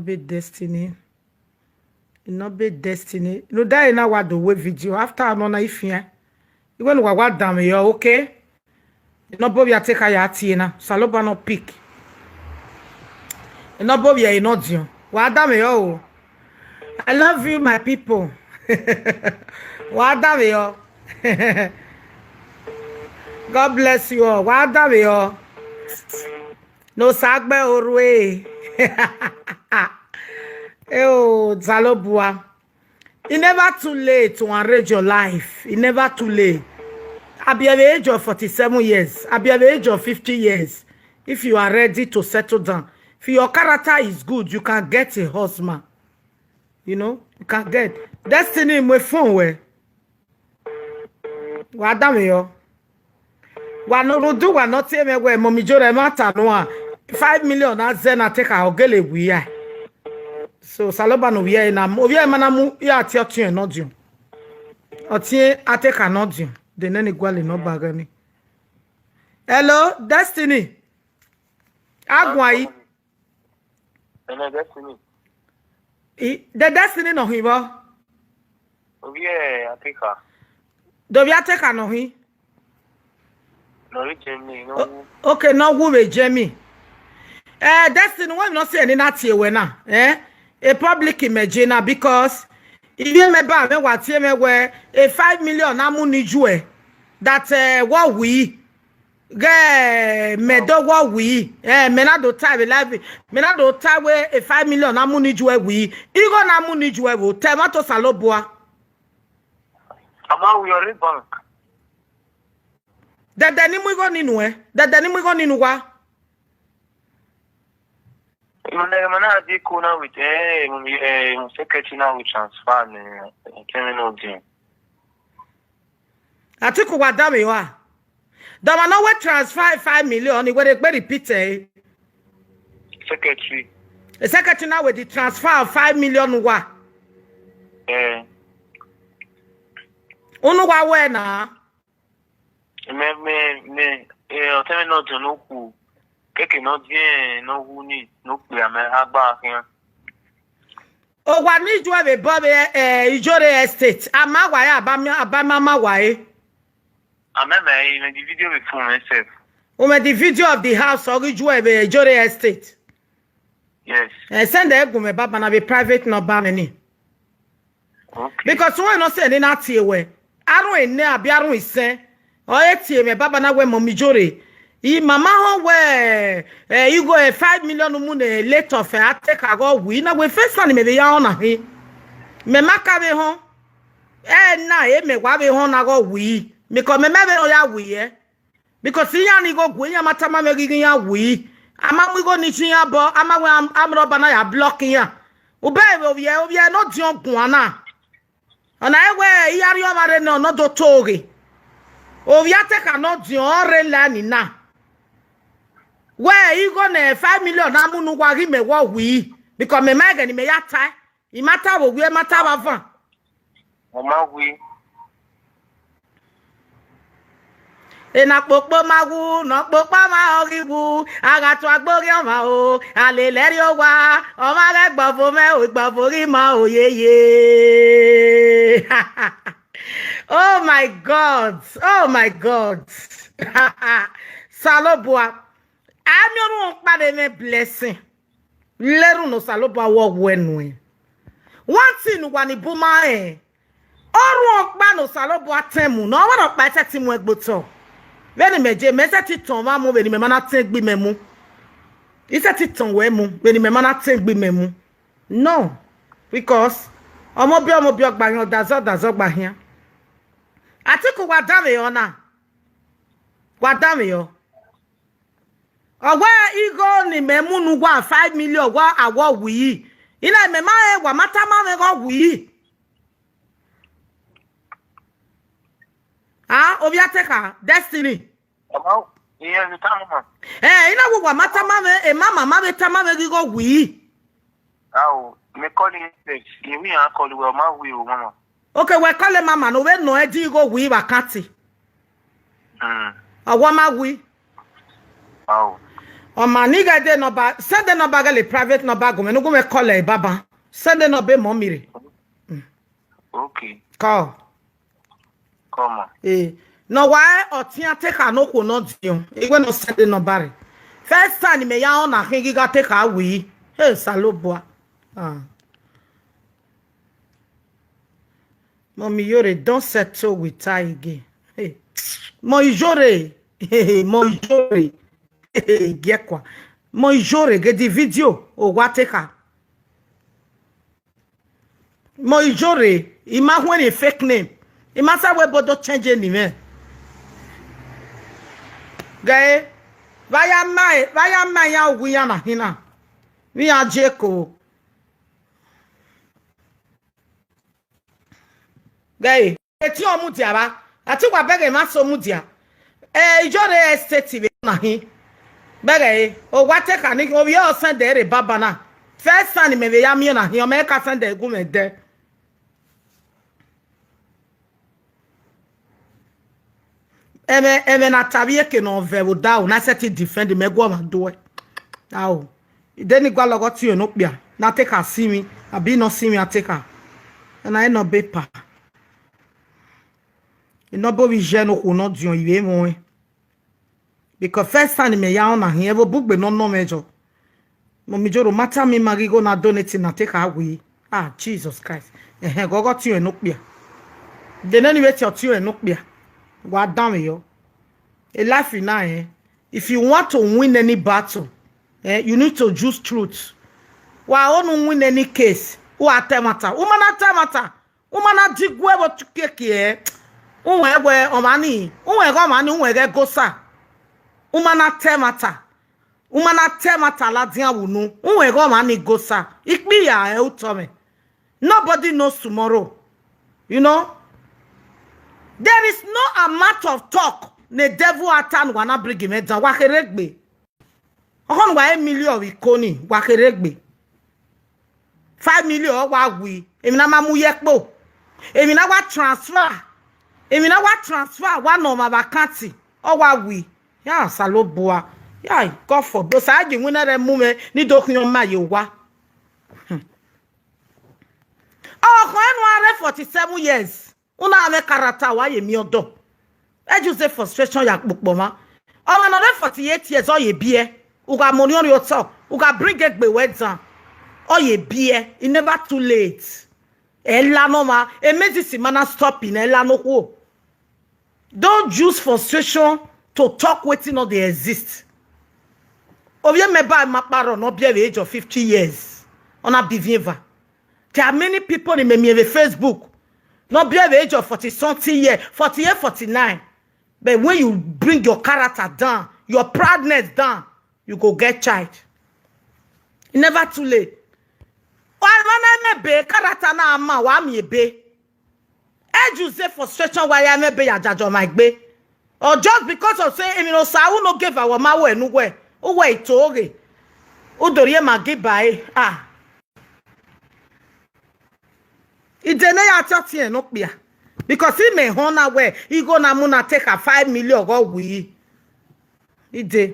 be destiny. It not be destiny. No, that is not what the way video. After I'm on if here. You want to what damn you okay? You not Bobby take a yati na. Saloba no pick. You not Bobby you not you. What damn you? I love you, my people. What damn you? God bless you all. What damn you? No sagbe orwe. Oh, Zalobua. It's never too late to enrich your life. It's never too late. I'll be at the age of 47 years. I'll be at the age of 50 years. If you are ready to settle down. If your character is good, you can get a husband. You know? You can get. Destiny in my phone where. Wadame yo. Wanorudu wa not say me where mommy jore mata no 5 million na zena take a ogele wiya. So Saloba no wiya na obiya manamu ya ati otun no dun. Otin ateka no dun. De nene gwale no bagani. Hello, Destiny. Agwai. Hello, Destiny. The Destiny no hibo. Obiya ateka. Do biya ateka no hi. No Jamie, no. Okay, no we Jamie. Destiny we not say any na tie we na. A public image na because if you remember me what me where a 5 million amuni jue that what we get me do what we me na do time live me na do time where a 5 million amuni jue we igo na amuni jue wo tomato Saloboa Ama we are bank. Dada ni mwigo ninu Dada ni mwigo ninu wa Mana di kuna with secretary now we transfer terminal deal. Atiku wa dame wa. Dama no we transfer 5 million we dey repeat Secretary. The secretary now with the transfer of 5 million wa. Unu wa we na. Me terminal deal no ku. Keke no bien no huni no pe amehagba kan. O wa ni ju ave bobe Ijore estate. Ama wa ya abama wa e. Ameme in the video with phone myself. O me the video of the house or ju ave Ijore estate. Yes. Send the egu me baba na be private number ni. Okay. Because when no say na tie we. Arun ene abi arun isen. O etie me baba na we Mom Ijore. I mama ho we you go 5 million mu na late of take go we na we first one me be ya na he me maka be ho na e me wa be ho na go we because me be ya we because ya ni go gwe ya mata ma me gigi ya we ama we go ni chin ya bo ama we amro ba na ya block ya obe obi no dion gun na ona e we yari o mare no do toge obi ateka no dion re la ni na. Where you gonna 5 million amunu wa gi me wo wi because me mega ni me ya tai I matter wo we matter ba fa Mama we ena popo magu no popo ma oribu aga to agbori o ma o ale leri o wa o ma le gbofo me o gbofo ri ma o yeye. Oh my God, oh my God. Saloboa Amyorun pade me blessing. Leru no Saloboa wo wenu. One thing wani buma Orun pa no Saloboa temu. No wa pa se ti mu egboto. Beni meje me se ti ton ma mu beni me mana ten gbi memu. Ise ti ton we mu beni me mana ten gbi memu. No, because omo bi ogba yan dazo gba hian. Atiku wa dame yo na. Wa dame yo. Owa igo ni memunu gwa 5 million wa awo wi. Ina me ma wa mata ma me go wi. Ah, obi ateka Destiny. About yeah, the time man. Ina wo wa mata ma me mama ma be ta ma me go wi. Oh, me calling this. You me I call you ma we mama. Okay, we call mama no we no e di go wi bakati. Awo ma wi. Oh. O maniga de no ba send the number le private number go me no go me call e baba. Send the number mommy. Okay. Call. Come on. No why otia take anoko no dion. E go no send the number. First time me ya on na hingi ga take away. Hey saloboa. Mommy Yore don't settle with her again. Hey. Mo Yore. Mo Yore. Get quoi. Mo Yore get the video o wa take her. Mo Yore, ima when a fake name. Ima sa we bodo change any man. Guy, vaya mai ya wiya na hina. We are Jeko. Guy, eti omudia ba. Ati wa bege ma so mudia. Ijore estate be na hin. Bege o wa take her ni o bi o send the baba na. First time me ya mi na hin o me ka send the gu me de. Eme na tabiye ke no ve wo da o na set defend me go ma do e. Awo. Deni gwa logo ti o no pia. Na take her see me. Abi no see me I take her. And I no be pa. E no bo vi je no ko no dion iwe mo e. Because first time me ya on na hin e bo bugbe no no mejo. Mo mi joro mata mi magigo na donate na take her we. Ah Jesus Christ. Go ti o no pia. Den anyway ti o no pia. What damn you? A life in now, if you want to win any battle, you need to choose truth. Why don't win any case? Who are temata? Umana temata. Umana digwe what to keke. Uwe omani. Uwe gomani uwe gosa. Umana temata. Umana temata la dia wunu. Uwe gomani gosa. Ikbi ya utome. Nobody knows tomorrow. You know? There is no amount of talk. The devil atan wana bring him down. Wakeregbe. Ohon wa 1 million ikoni. Wakeregbe. 5 million wa wi. Emi na mamu yekpo. Emi na wa transfer. Emi na wa transfer. Wa no ma vacancy. O wa wi. Ya saloboa. Ya God for. Bo sa aji wina re mume. Ni dokun ma ye wa. Oh, when 47 years. Una ame karata wa ye mi odo. E just say frustration ya kpokpoma. O another 48 years o ye bie. Uga money on your talk. Uga bring it be wedan. O ye bie. It never too late. Ella no ma. E medicine mana stopping. Ella no ho. Don't use frustration to talk waiting on they exist. Obye meba maparo no be at the age of 50 years. On a behavior. There are many people in me Facebook. Not be at the age of 40-something years, 48, 49. But when you bring your character down, your proudness down, you go get child. Never too late. Why be character na ama wa mi be? You say frustration why I be ya jajo my be? Or just because of saying, you know, sa who no give our ma we no we. O we itoge. O doriye ma give by ah. Idene ya choti no pia. Because he may honor where he go na muna take a 5 million go we. Ide.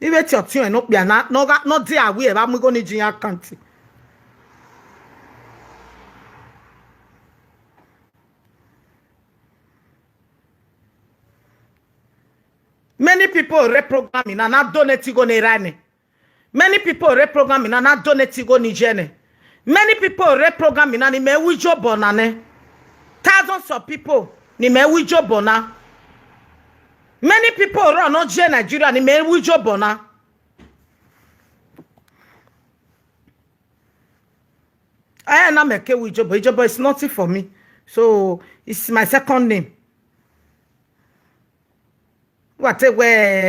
Ibe choti no pia na no dia we ba mu go ni jin account. Many people reprogramming and not donate go Irani. Many people reprogramming and not donate go Nigene. Many people reprogramming and me wijo bonane. Thousands of people ni me wijo bona. Many people run not je Nigeria ni me wijo bona. I am not make wijo, but it's nothing for me. So it's my second name. What we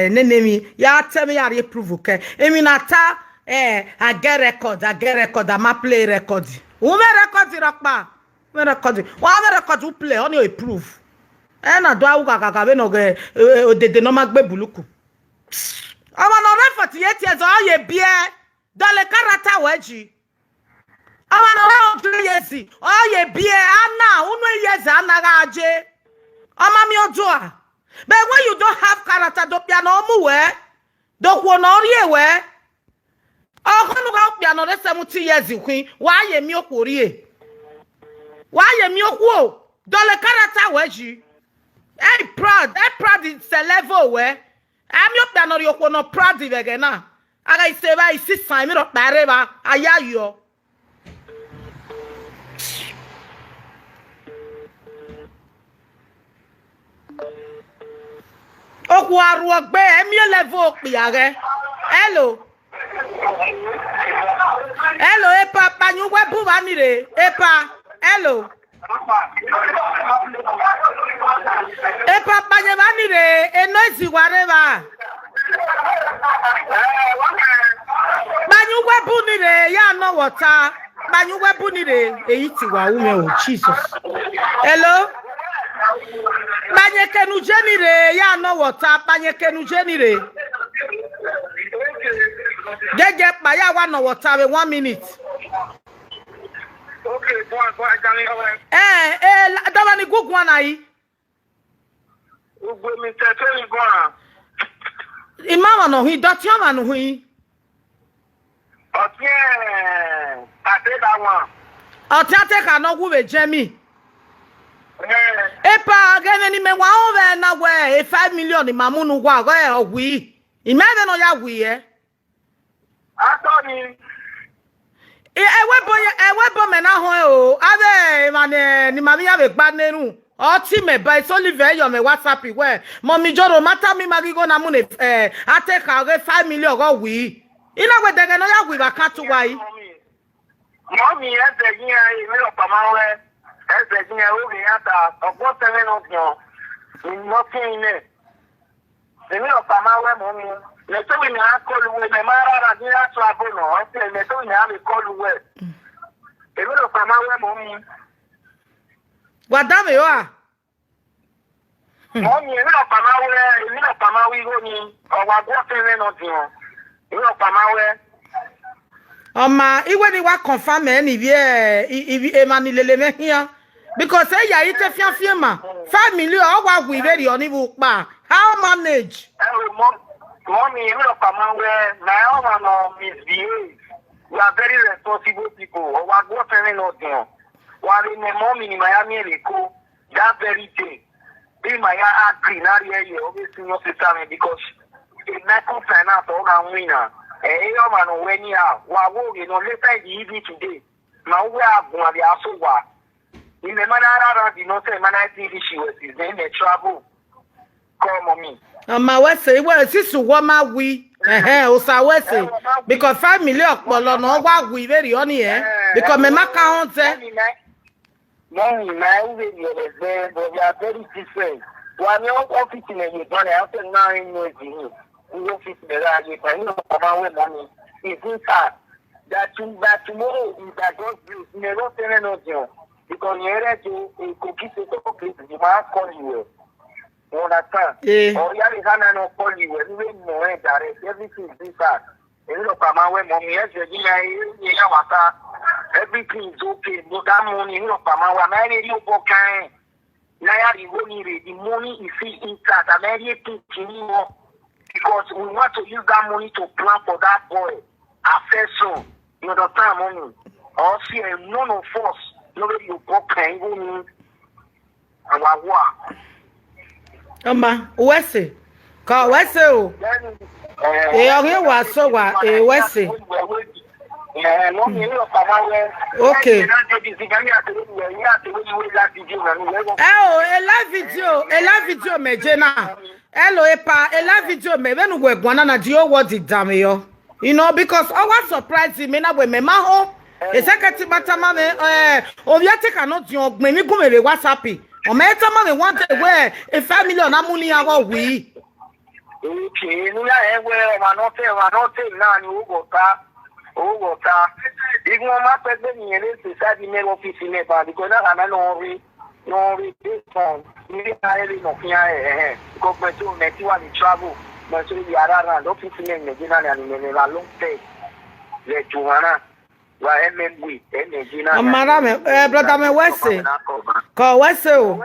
name ya tell me ya prove okay. Emi nata I get record, I play record. Who me record rockba? Me record. Wa me record who play on your proof. Na do awu kaka be no ge odede no magbe buluku. Ama no 48 years o ye bie dole karata weji. Ama no 3 years o ye bie ana unu years anaga aje. Ama mi odoa. But when you don't have character, don't be an omuwe. Donc on aurait ouais. Oh, quand nous avons bien notre 70 years queen, why ye mi okurie? Why ye mi okuo? Dans le caractère ouais ju. Hey proud is a level where I'm your piano yoko no proud vegana. I say by 6 time me up bareba ayayo. Okwaru ogbe emi level piare. Hello. Hello epa panyu webu banire. Epa. Hello. Epa panye banire enozi wareba. Banyu webu nire ya no water. Banyu webu nire eiti wa ume o Jesus. Hello. Banye kenu jenire ya no water. Banye kenu jenire. Gege pa ya wa no water with 1 minute. Okay, go on, Johnny. Dawa ni gugu anayi. Ugbo mi tete ni go on. Imama no hui, doti oma no hui. Okay, ate that one. Oti ate ka no guwe jemi. Epa gene ni me wa ove na we 5 million ni mamunu gwa go e ogwi. Imebe no ya gwi e. Atoni. Ewebo me na ho o. Ave mane ni mami ya be gba neru. Oti me by so live your me WhatsApp we. Mommy joro mata mi magigo na mu ne ate ka go 5 million go wi. Ina we dege no ya wi ba ka tu wai. Mommy eze yin ai mi opama we. Eze yin ai o bi ata ogbo 7 of yo. Nothing in it. Emi opama we mommy. Le so we na call we me mara ra ni aso abono. O se le so we na me call we. Emi opama we mommy. Wadame yo a. Mommy emi opama we go ni o wa go 7 of yo. Emi opama we. Oma iwe ni wa confirm ni vie emanilele me here because say ya ite fiafie ma 5 million o wa wi very oni bu pa how manage Mommy emi opama we na o ma no misbehave. We are very responsible people. O wa go 7 of yo. While in the mommy in Miami, that very day, be my agree, not here, obviously, no sister, because it's not finance all our winner. A man, when you are, while you know, later evening today, now we are going to be also what. In the manner, you know, say, man, I think she was in the trouble. Come on me. Ma say, well, sister, what ma we? Osa we say, because 5 million, well, no, what we very on here, because me ma count. Mommy, my way but we are very different. One your office in a done after 9 years in you. We office the radio, but you know about when money is inside. That tomorrow is that God will never tell no because you're ready to cookie to cookie, you might call you. You understand? Or you can't no call you, even more direct, everything is inside. You know, Pama, mommy, yes, you everything is okay, but that money, you know, Pama, I'm married you for kind. Now the money is inside. I'm married to because we want to use that money to plan for that boy. Affection, you understand, money. Or see, none of us, nobody you go kind, you our work. Oma, wese. Ka wese o. Oge wa so wa wese. Okay. A live video me jena. Hello epa, a live video me when we gwana na dio what the damn yo. You know, because our surprise me na we me ma ho. Executive matama me obiate cannot yo me mi go me WhatsApp. O me tama me want where a 5 million amuni awo we. Okay, no ya ewe wa no te na ni ugota. Even my person in the side in the office in the because I no read this phone. You no fear, government to make you want to travel. But you are around office in the dinner and in a long day. Let you wanna. Why, Madame, brother, me wese. Call wese o.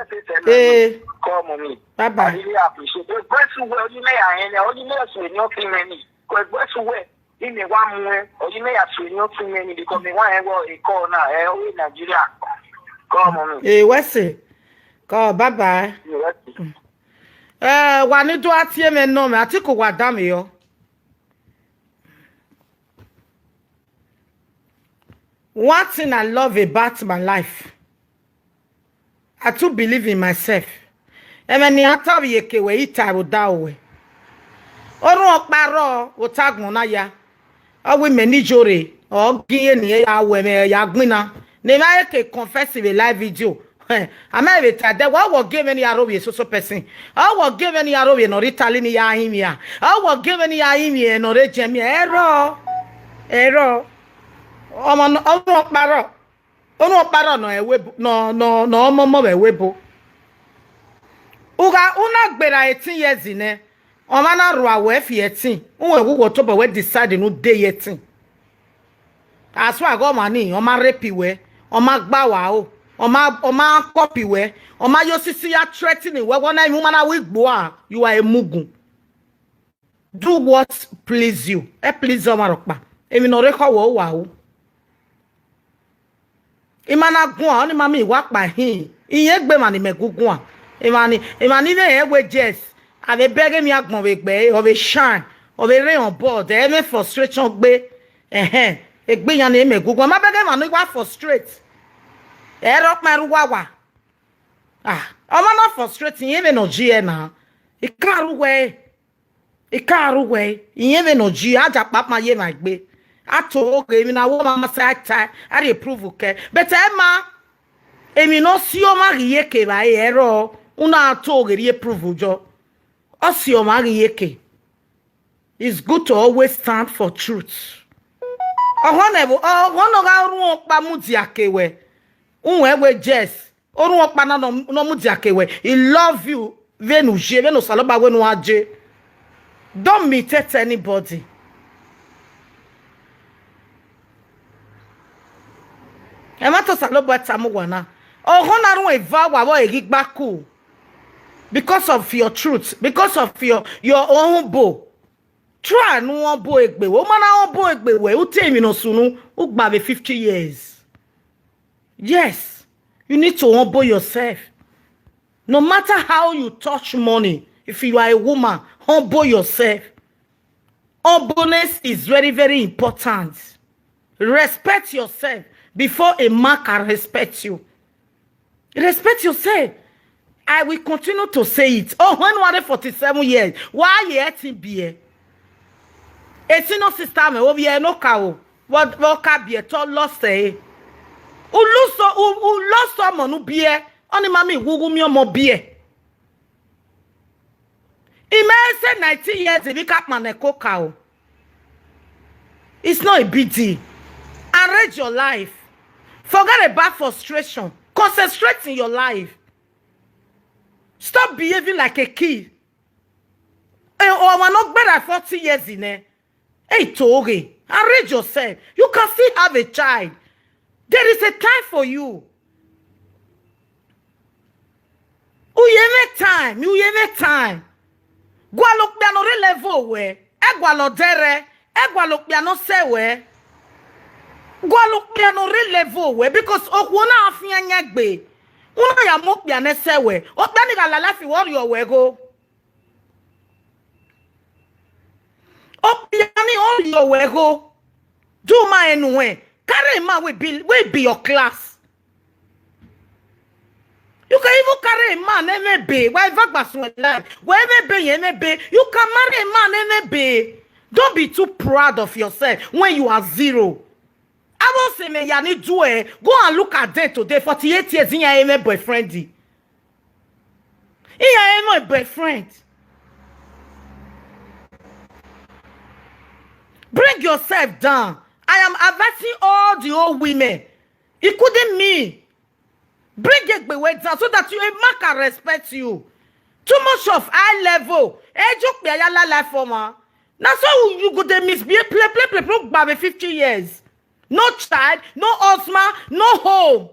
Call me. Bye bye. I really appreciate it. But you well, you may I only know so nothing many. But you well, you may one more, or you may have seen nothing many because me one go a call now. In Nigeria. Come on. Eh, what's it? Go. Bye bye. Wani do atie me no me ati ko wadame yo. One thing I love about my life, I too believe in myself. Eme ni ata bi ekewe ita rodawe. Orun oparo otagun na ya. Awe menijore o giye ni ya we me ya gbina. Ne ma ke confess in live video. I'm a that what will give any Arabian so person. I will give any Arabian or Italian Yahimia. I will give any Yahimia or Jamia. Error. Oh, Paro. Oh, no, Paro, no, a web, no, Momo, a webo. Uga, una bera 18 years in there. Omana Rua, wef 18. Who will top away deciding no day 18. As far as I got money, on my repi way, on my bow. Oma copy where Oma your sister ya threatening where one time woman a week boy you are a mugun. Do what please you. Please Omarokpa. Emi no reko wo wa. Imana gun oni mami wa pa hin. Iye gbe mani megugun a. Imani ne we just ave beg me agbon we gbe of a shine of a ray on board. There me frustration gbe. Egbe yan e megugun. Ma beg man wa frustrate. Erok maruwawa. I'm not frustrating even no G now. It can't way. Even no G. I just pop my ye my be. I told him in a woman side tie. I approve okay. But Emma, Emi no si o mari yeke ba ero. Una told he approve jo. O si o mari yeke. It's good to always stand for truth. One ga ru pa mudiake we. Unwe Jess. Oru okpana no mudiakewe. He love you. Venu saloba wenu aje. Don't imitate anybody. Emato saloba tamu wana. Ohona ru eva wa wo egigbaku. Because of your truth, because of your own bo. Try no one bo egbe. Wo mana one bo egbe we. Utemi no sunu. Ugba be 50 years. Yes, you need to humble yourself. No matter how you touch money, if you are a woman, humble yourself. Humbleness is very, very important. Respect yourself before a man can respect you. Respect yourself. I will continue to say it. Oh, when we are 47 years, why you acting be? It's no system. Oh, we are no cow. What can be a tall loss say? U lost monu bie oni mami gugu mi omo bie imese 19 years if you cap man ekoka o. It's not a big deal. Arrange your life. Forget about frustration. Concentrate in your Stop behaving like a kid. Or we're not better 40 years in there. Hey, Tori, arrange yourself. You can still have a child. There is a time for you. You have time. Go look piano level where. Egwalo dere. Egwalo piano se where. Go look piano level where because okwana afia nyagbe. Una ya mo piano se where. Okani ga la fi warrior we go. Opiani all your we go. Do my anyway. Carry man will be your class. You can even carry a man MB. Why you can marry a man MB. Don't be too proud of yourself when you are zero. I won't say me yani do it. Go and look at day today. 48 years in your boyfriend. In your boyfriend. Bring yourself down. I am advising all the old women. It couldn't mean. Bring it down so that a man can respect you. Too much of high level. Now so you go to misbehave, play, by 50 years. No child, no husband, no home,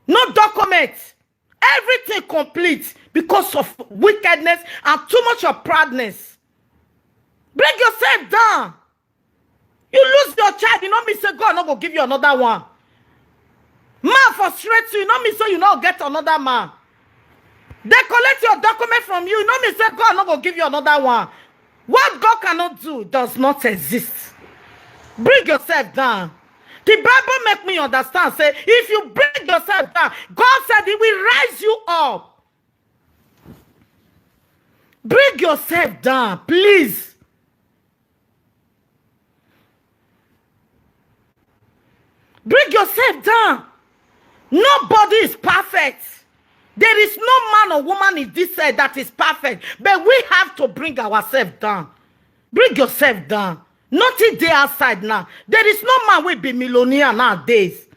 no documents. Everything complete because of wickedness and too much of proudness. Bring yourself down. You lose your child, you know me say God not go give you another one. Man frustrate you know me say you not get another man. They collect your document from you know me say God not go give you another one. What God cannot do does not exist. Bring yourself down. The Bible make me understand, say, if you bring yourself down, God said he will rise you up. Bring yourself down, please. Bring yourself down. Nobody is perfect. There is no man or woman in this earth that is perfect. But we have to bring ourselves down. Bring yourself down. Nothing there outside now. There is no man will be millionaire nowadays.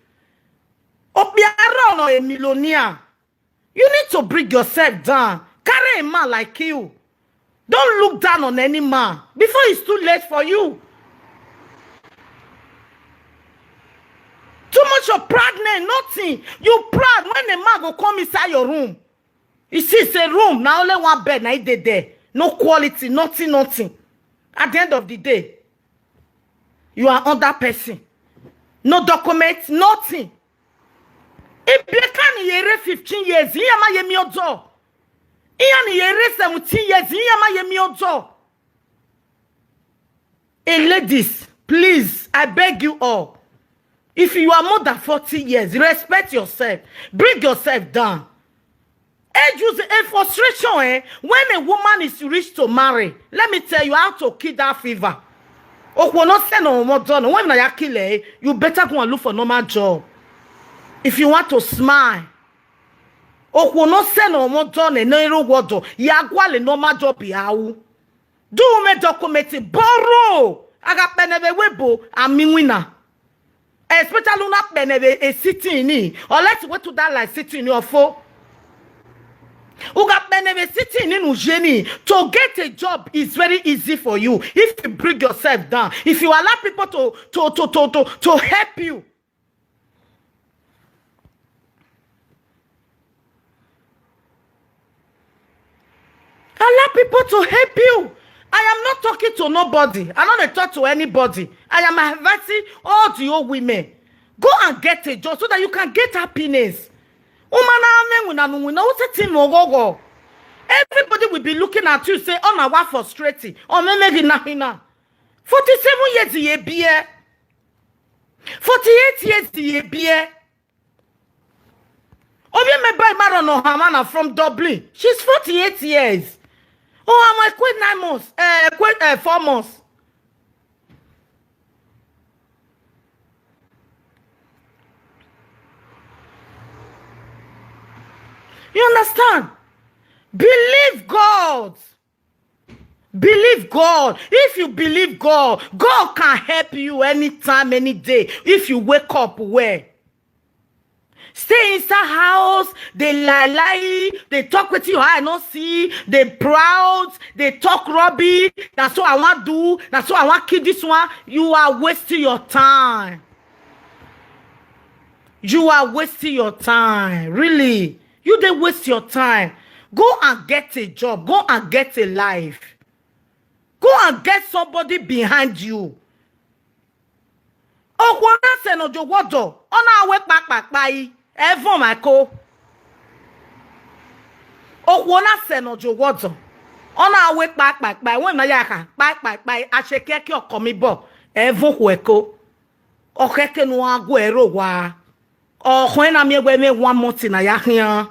Obiara or a millionaire. You need to bring yourself down. Carry a man like you. Don't look down on any man before it's too late for you. Too much of proudness, nothing. You proud when a man go come inside your room. You see, it's a room. Now only one bed. Now it there. No quality, nothing. At the end of the day, you are another person. No documents, nothing. If you can hear 15 years, you ma yemi ojo. You hear 17 years, you ma yemi ojo. Hey ladies, please, I beg you all. If you are more than 40 years, respect yourself. Bring yourself down. Age is a frustration, when a woman is reached to marry. Let me tell you how to kill that fever. Oh, we're not saying no more done. When you kill you better go and look for normal job. If you want to smile. Oh, we're not saying no more done. No water. Ya go le normal job yawu. Do me document borrow. I got peneve webo. I'm winner. Especially not peneve a sitting in. Or let's go to that like sitting in your phone. Who got benefit in Ujeni to get a job is very easy for you if you bring yourself down. If you allow people to help you. Allow people to help you. I am not talking to nobody. I don't talk to anybody. I am advising all the old women. Go and get a job so that you can get happiness. Everybody will be looking at you say, oh, my wife frustrating. Oh, maybe nothing now. 47 years the beer. 48 years the beer. Oh, you may buy Maron Hamana from Dublin. She's 48 years. Oh, I'm quit 9 months. Quit 4 months. You understand? Believe God. Believe God. If you believe God, God can help you anytime, any day. If you wake up where? Stay inside house, they lie, they talk with you, I don't see, they proud, they talk rubbish. That's what I want to do. That's what I want to kill this one. You are wasting your time. You are wasting your time. Really. You don't waste your time. Go and get a job. Go and get a life. Go and get somebody behind you. Oh, what I say no jo wodo. Ona we back by Evo Michael. Oh, what I say no jo wodo. Ona we back by when na yaka back by asheke ki okomibo. Evo hueko. Okeke no agwero wa. Oh, when I'm here, we one month in a yakia.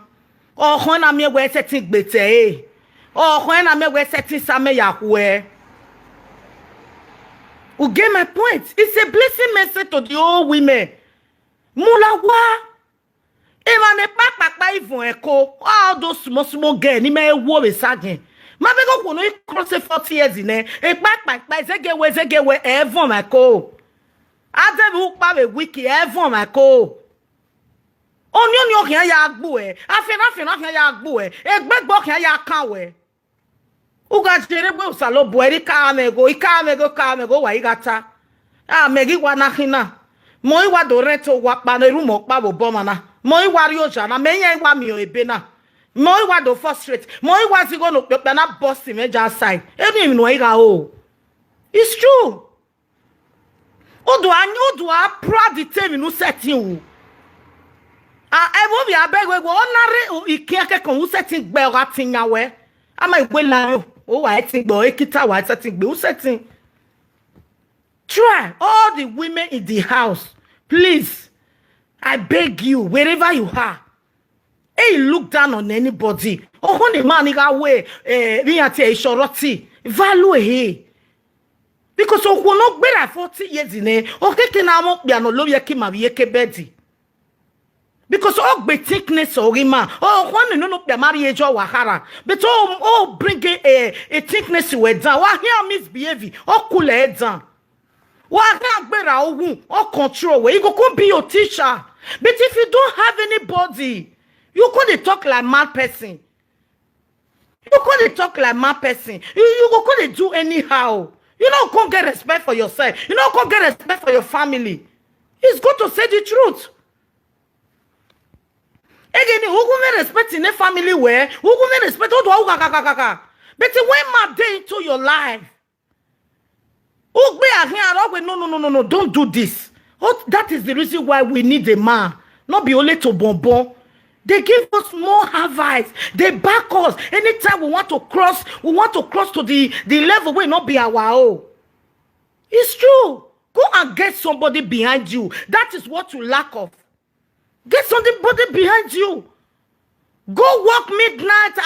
Oh, when I'm here, we setting bete. Oh, when I'm here, we setting some yakwe. You get my point? It's a blessing message to the old women. Mulawa. Even a back by Ivon Echo. All those small girls, he may worry again. My big one, cross 40 years in there. A back by Zege, ever my co. I don't look by a wiki, ever my co. Onion your ya bue, I ya bue, a big book ya canwe. Uga Jerebo Salo Boy, Kamego, why gata. Ah, Meggy Wanahina. Moi wa do reto wa pa na rumo pa bo bomana. Moi wa ri oja na menye wa mi o ebe na. Moi wa do frustrate. Moi wa si go no pe na boss me ja side. Emi no ira o. It's true. Odo a proud the temi no setting o. E mo bi abeg we go onare ike akekon wo setting gbe o atinya we. Ama igbe la o wa etin gbo ekita wa setting gbe o setting. Try all the women in the house. Please, I beg you, wherever you are. Hey, look down on anybody. Oh, honey, man, you got way. Me at a shorty. Value he. Because oh, we're not better 40 years in a. Okay, can I not be an oloya kima yeke bedi? Because oh, be thickness or rima. Oh, one no be marriage or wahara. But oh, bring a thickness to it down. Why here misbehaving? Oh, cool head down. Or control where you go be your teacher. But if you don't have anybody, you couldn't talk like mad person. You couldn't talk like mad person. You couldn't do anyhow. You don't can't get respect for yourself. You don't can't get respect for your family. It's good to say the truth. Again, who can respect in the family where? Who can respect? But when my day into your life. No, don't do this. Oh, that is the reason why we need a man. Not be only to bonbon. They give us more advice. They back us. Anytime we want to cross to the level where not be our own. It's true. Go and get somebody behind you. That is what you lack of. Get somebody behind you. Go work midnight.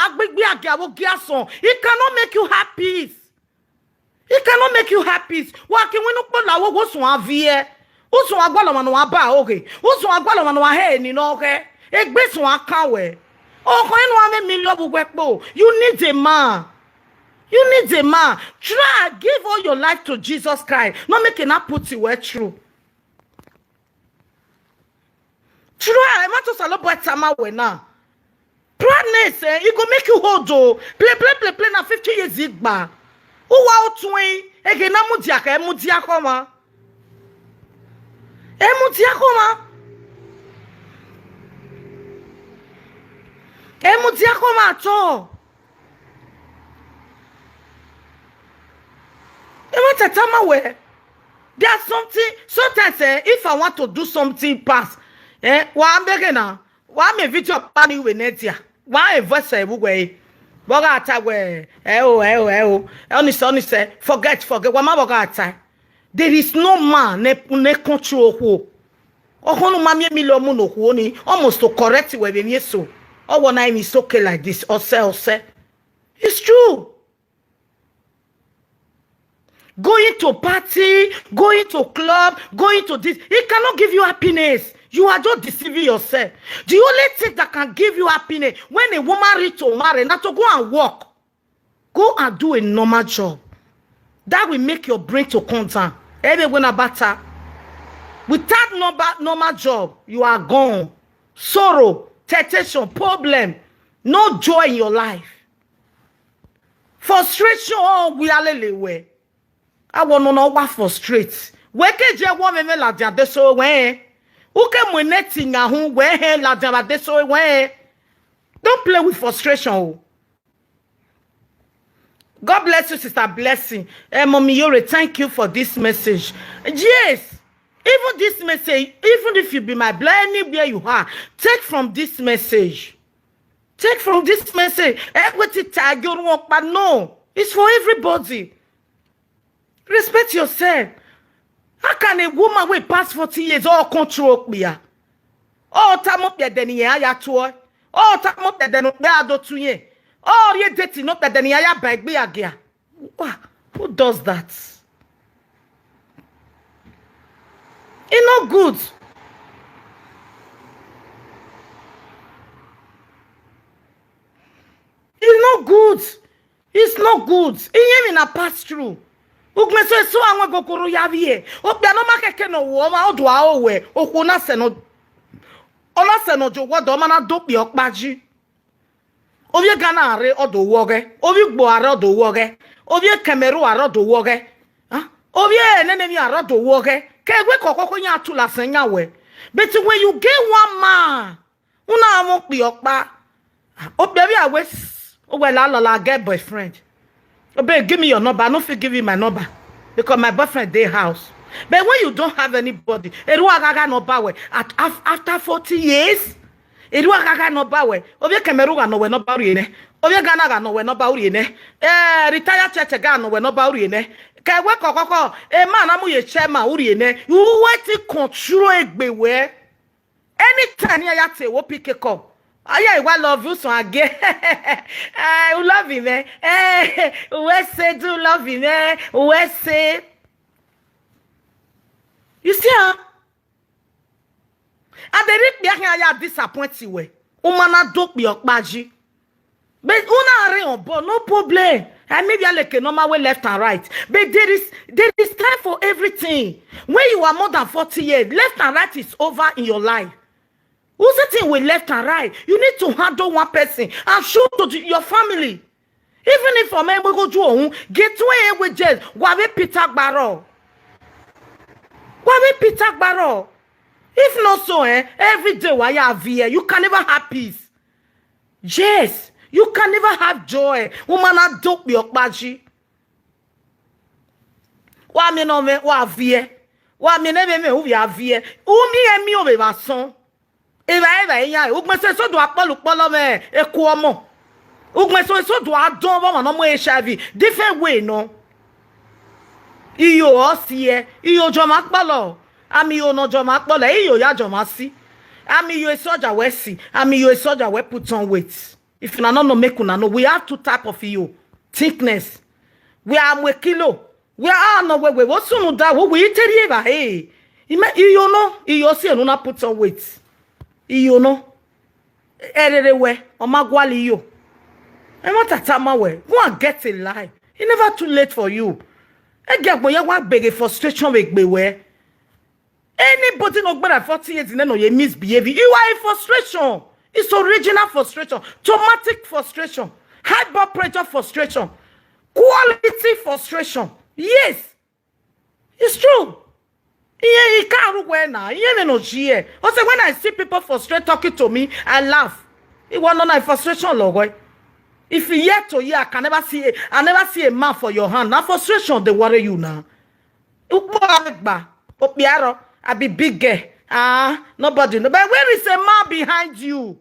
It cannot make you happy. It cannot make you happy. Walking when you put la wo so avie. O so agbalo ma no aba okay. O so agbalo ma no he ni no okay. Egbe so aka we. O ko enu ame million bugwepo. You need a man. You need a man. Try give all your life to Jesus Christ. Not making that put you where true. Try. I want to celebrate time we now. Proudness, it go make you hold oh. Play na 50 years igba. Uwa otwe ege na mudiaka emudiakoma ato tatama we there's something sometimes if I want to do something pass wa ambege na wa me video pani we netia wa e voice e bugwe boga atagwe honest forget wa ma boga atai there is no man ne control ho ohonu ma mi lo mu no ho ni almost to correct we be so oh one time is okay like this or say it's true. Going to party, going to club, going to this, it cannot give you happiness. You are just deceiving yourself. The only thing that can give you happiness when a woman reach to marry, not to go and work. Go and do a normal job. That will make your brain to come down. Everyone about that. Without normal job, you are gone. Sorrow, temptation, problem, no joy in your life. Frustration, we are way. I want to know what frustrates. Where can you want me la dia deso we? Who can we netting a who where la dia deso we? Don't play with frustration. God bless you, Sister Blessing. Mommy Yore, thank you for this message. Yes, even this message, even if you be my blind, anywhere you are, take from this message. Take from this message. Equity tag your work, but no, it's for everybody. Respect yourself. How can a woman wait past 40 years all control me? Oh, time up there, then ya toy. Oh, time up there, then do to ye. Oh, ye dating up there, then ya bag me again. Who does that? It's not good. It's not good. It's not good. It ain't a pass through. Ugmeso so anwa gokoro yavie obia no makeke no wo ma odo a owe okwo na se no ona se no jo wodo ma na dopi okpaji ovie Ghana are odo woge ovie Gbo are odo woge ovie Cameroon are odo woge ovie nene mi are odo woge we kokoko nya tula senya we. But when you get one man, una won't be okpa. Oh baby, I wish. Oh well, I'll get boyfriend. Oh baby, give me your number. I don't feel give you my number because my boyfriend day house. But when you don't have anybody, after 40 years, no bawe. Obia Cameroon no we no bauriene. Obia Ghana no we no bauriene. Retire church no we no bauriene. Ka we kokoko man amu ye chairman uriene. You want to control egbewe. Anytime ya te wo pick up. I love you so again. I love you, man. We say do love you, man. We say. You see, huh? And they read me ya disappoint you. Umana dope be okbaji. But una are on board, no problem. And maybe I like a normal way left and right. But there is time for everything. When you are more than 40 years, left and right is over in your life. Who's the thing with left and right? You need to handle one person and show to your family. Even if a man will go to get to a with just Wabe Peter Barrow. Wabe Peter Barrow. If not so, every day while you have here, you can never have peace. Yes, you can never have joy. Woman, don't be a baji. Wa me no me wa vie. Wa me ne me we have here. Umi emi o be bason. Eva ya. Ugme se so do apolo me eku omo. Ugme so do adon bo no mo HIV. Different way no. Iyo osie, iyo joma apolo. Ami yo no joma apolo, iyo ya joma si. Ami yo soja we si. Ami yo soja we put on weight. If you no make una know, we have two type of you. Thickness. We are mwe kilo. We are no we what's no da we tell you hey. You know, you see no put on weight. You know. Ererewe omagwali yo. I want to tell my way. Go and get a lie. It's never too late for you. I get when you want big frustration with beware. Anybody no better 40 years in no you misbehaving. You are in frustration. It's original frustration, traumatic frustration, high blood pressure frustration, quality frustration. Yes, it's true. Yeah, you can't wear now. You know, also, when I see people frustrated talking to me, I laugh. It was not my frustration, Lord. If you yet to hear, I never see a man for your hand. Now frustration, they worry you now. I be big girl. Nobody know. But where is a man behind you?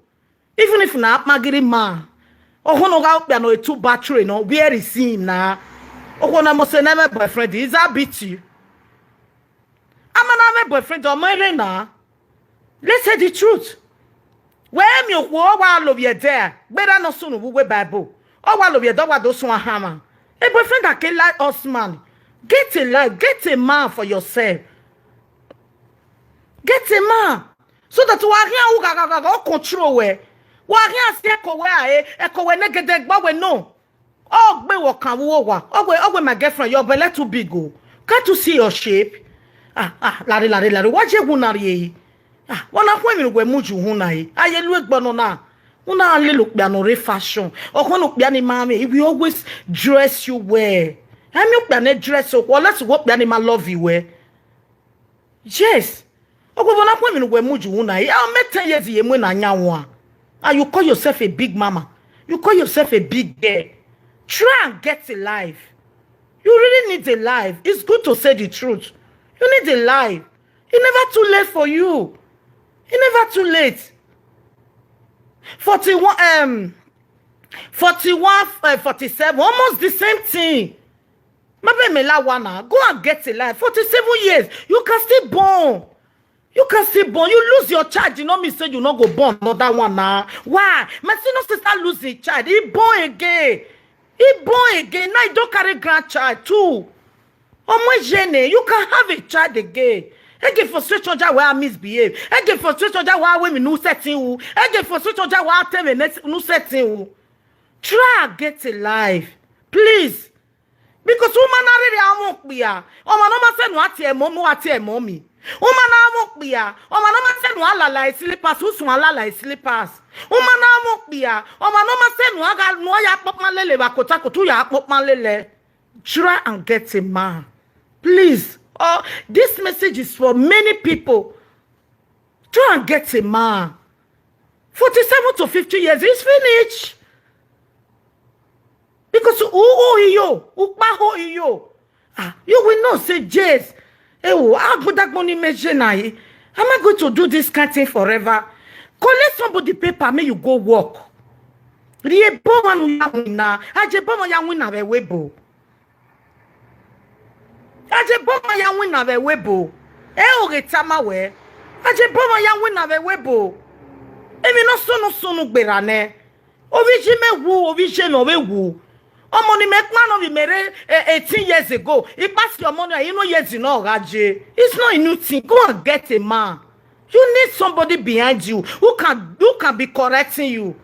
Even if not Magiri man. Oh, no, out there no a two battery, no, where is him now? Oh, when I must say never boyfriend, is that beat you? I'm an boyfriend or my now. Let's say the truth. Where me while of you there, better no soon we Bible. Oh, while of your dog those one hammer. A boyfriend that can like us man. Get a life, get a man for yourself. Get a man. So that you are here who control where. Wa here say ko we negede gba we no. Oh gbe wo kan wo wa. Oh my girlfriend your belly too big go. Can't you see your shape? Lari. What je gunari yi? Wana kwa mi we muju huna yi. Aye lu egbo no na. Una le look bia no re fashion. Okon look bia ni mama, we always dress you well. I mean bia na dress so well, let's go bia ni ma love you well. Yes. Wana kwa mi we muju huna yi. I met 10 years ye mu na nyawo. And you call yourself a big mama. You call yourself a big girl. Try and get a life. You really need a life. It's good to say the truth. You need a life. It's never too late for you. It's never too late. 47, almost the same thing. Go and get a life. 47 years. You can still born. You can still born. You lose your child. You know me say you not go born another one now. Why? My sister losing child. He born again. Now you don't carry grandchild too. You can have a child again. I get frustration where I misbehave. I get frustration where women no setting. I get frustration where I tell me no setting. Try and get a life. Please. Because woman already won't be here. Mama say no mommy. Woman won't be here. Mama say no alala slippers. Who's no alala slippers? Woman won't be here. Mama say no aga no ya pop malele bakota kotu ya pop malele. Try and get a man. Please. Oh, this message is for many people. Try and get a man. 47 to 50 years is finished. Because you will not say, Jace, am I going to do this kind of thing forever? Collect somebody paper, may you go work. Rie boma no ya wina, aje boma ya wina be webo. Aje boma ya wina be webo. E o retama we. Aje boma ya wina be webo. Emi no sunu gbera ne. Obiji me wu, obiji no we wu. Omo ni mekman no be mere 18 years ago. He pass your money, you know years no gaje. It's not a new thing. Go and get a man. You need somebody behind you who can be correcting you.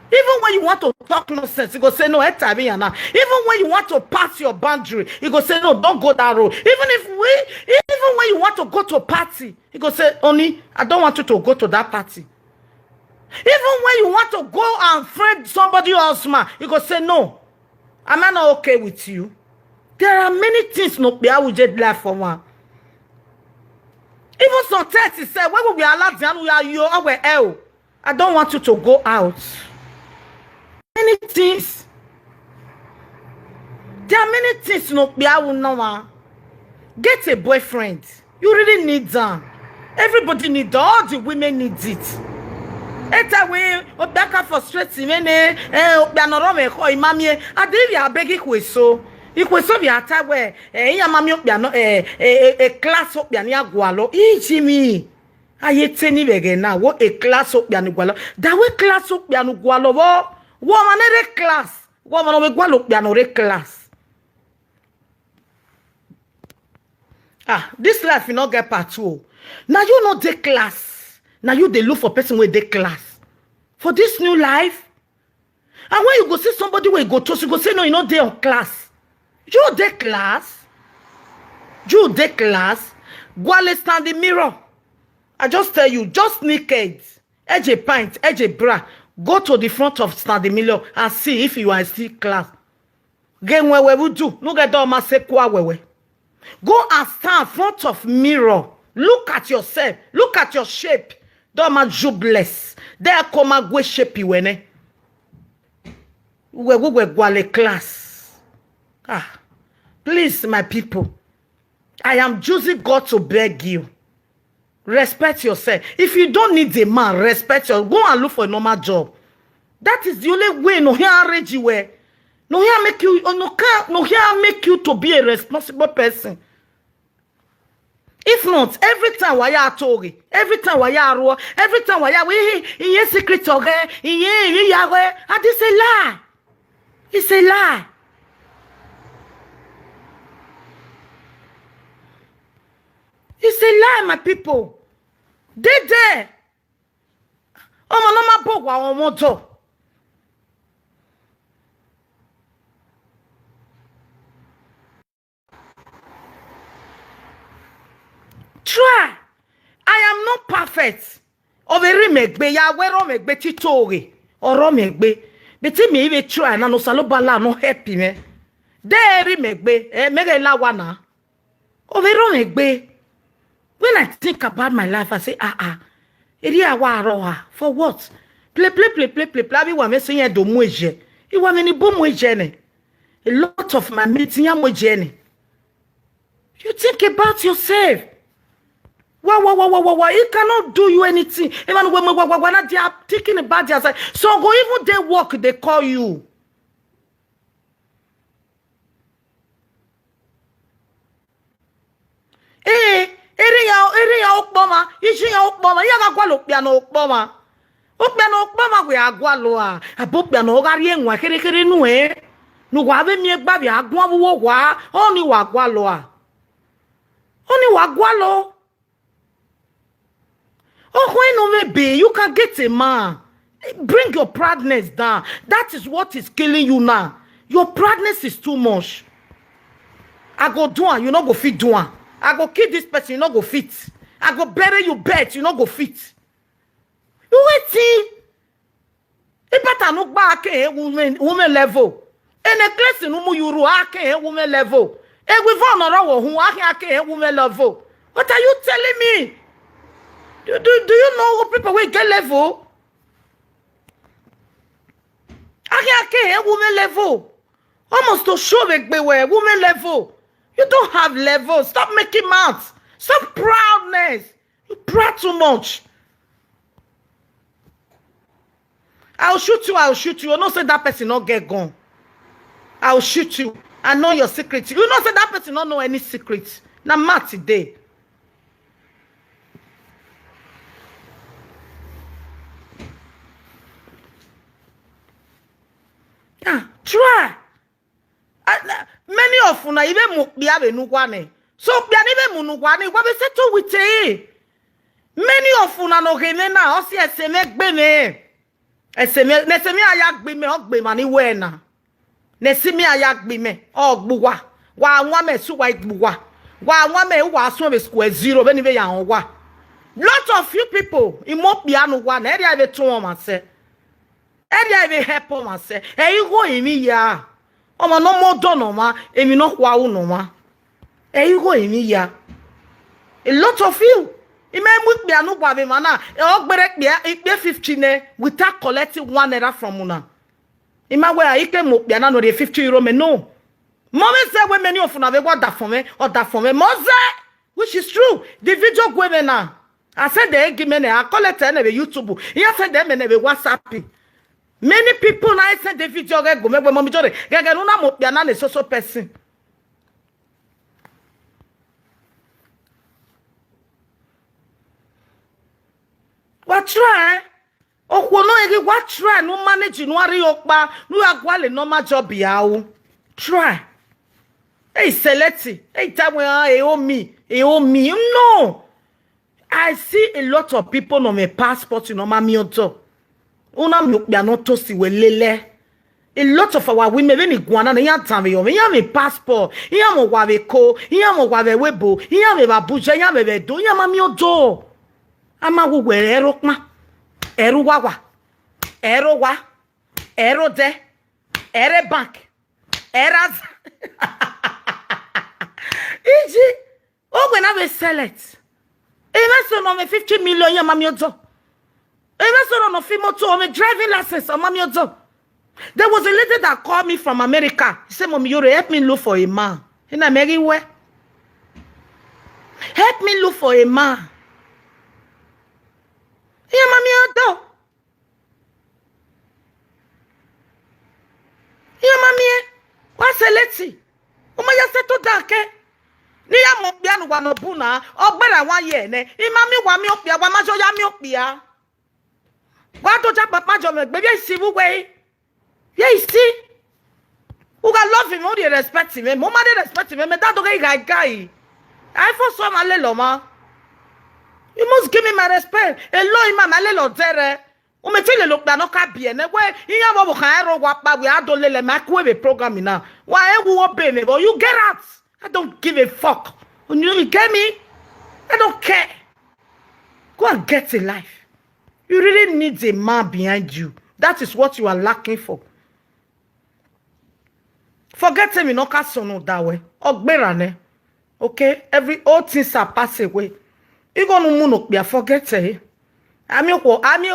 Even when you want to talk nonsense, you go say no. Even when you want to pass your boundary, you go say no. Don't go that road. Even when you want to go to a party, you go say, Oni, I don't want you to go to that party. Even when you want to go and friend somebody else, man, you go say no. Am I not okay with you? There are many things no be I will just laugh for one. Even sometimes he said, when we are allowed to we are you our L. I don't want you to go out. Many things. There are many things no be I will know. Get a boyfriend. You really need them. Everybody needs them. All the women need it. Eta we obaka frustrate mene obianoro me ko imamie ade bia begi kweso ikweso bia ta we ya mami obiano class obiani agwalo ijimi ayete ni bege na wo class obiani gwalo da we class obiani gwalo wo manere class wo mano we gwalo obiano re class. This life you not get part 2. Now you know the class. Now you they look for person with the class for this new life. And when you go see somebody where you go to, you go say no, you know they on class. You the class. You the class. Go and stand in the mirror. I just tell you, just naked, edge a pint, edge a bra. Go to the front of stand the mirror and see if you are still class. Again, where we do. Look at all my sekwa wewe. Go and stand in front of mirror. Look at yourself. Look at your shape. Don't ma jobless. There come a go shape you wene. We go class. Please, my people. I am choosing God to beg you. Respect yourself. If you don't need a man, respect yourself. Go and look for a normal job. That is the only way. No here arrange you where. No here make you. No here make you to be a responsible person. If not, every time waya tori, every time waya ro, every time waya we in secret oge, in yawe, and this a lie. It's a lie. It's a lie, my people. They there. Oh, my mama moto. Try. I am not perfect. Overi megbe ya wero megbe titori. Oro megbe. Beti me even try na no salobala no happy me. Deri megbe mege la wana. Overo megbe. When I think about my life, I say eri awa roha for what? Play. Bi wa me say do moje. I wa me ni bo moje ne. A lot of my mates ya moje ne. You think about yourself. Wow. It cannot do you anything. Even when they are thinking about their side. So go even they work, they call you. Area Okboma, Ishi Okboma, Yagwalo piano Okboma. Okbano Okboma, we are Gualoa, a book piano, Garian, Wakere Nue. No, have me a baby, a guava, only Wagualoa. Only Wagualo. Oh, when no maybe you can get a man. Bring your proudness down. That is what is killing you now. Your proudness is too much. I go do one, you not go fit do one. I go kill this person, you not go fit. I go bury you bet, you not go fit. You waiting. It better look back at women level. And a class in woman you women level. we found another who I can't woman level. What are you telling me? Do you know what people will get level? I can't woman level. Almost to show like we were woman level. You don't have level. Stop making mouths. Stop proudness. You proud too much. I'll shoot you. You know say that person not get gone. I'll shoot you. I know your secret. You know say that person don't know any secrets. Now mad today. Yeah, try. Many of una even mukbia be nugwane. So bia ni be munugwane, what be settle with it. Many of una no gene na, osi eseme gbe me. Eseme, nesemi ayak gbe me, ogbe mani we na. Nesemi ayak gbe me, ogbuwa. Wa anwa me su wa igbuwa. Wa anwa me wa aso be square zero, beni be ya onwa. Lot of you people, imokbia nugwane, eri abe tu o mase. Eri abe help o mase. E you go imi ya. Omo no mo do no ma, emi no kwa u no ma. E you go imi ya. A lot of you. Ime mukbi anu gwa be mana. E ogbere ikpe 50 ne without collecting 1 naira from una. Ima we ike mukbi na no de 50 euro me no. Mommy say we many of una be what that for me or that for me. Moze, which is true. The video go me na. I said they give me I collect na be YouTube. He said them na be WhatsApp. Many people now send the video go me mommy jore. Gege no na mukbi na so person. What try? Oh, no, what try? No manage no worry okpa. No agwale normal job yawo. Try. Hey, select. Hey, time we are me. No. I see a lot of people on my passport in my mioto. Una mukbia no tosi we lele. A lot of our women when iguana na yan time yo. Yan me passport. Yan mo wabe ko. Yan mo wabe webo. Yan me babuja. Yan me bedo. Yan ma mioto. Ama wo were erokma. Eru wawa. Ero wa. Ero de. Ere bank. Eraz. Iji. Oh, when I will sell it. Even so, no, 50 million, ya mami ozo. Even so, no, fimo to, I'm driving license, mami ozo. There was a lady that called me from America. He said, Mommy, you help me look for a man. In America, where? Help me look for a man. Ya mami ozo. Ya mami, what's a lady? Oma ya seto dake. Ni ya mo bia no wa no bu na ogbere wa ye ne imami wa mi opia wa ma so ya mi opia wa to ja papa jo me gbe bi si bu we ye si who got love him, who they respect him, mo ma dey respect him, me that guy I for so ma le lo ma you must give me my respect elo ima ma le lo tere o me tele lo gba no ka bi ene we iya bo kan ero wa pa we adole le ma ku we program na wa e wo be me but you get out. I don't give a fuck. You get me? I don't care. Go and get a life. You really need a man behind you. That is what you are lacking for. Forget him, you know, no that way. Okay? All things are pass away. You gonna move no forget it. I'm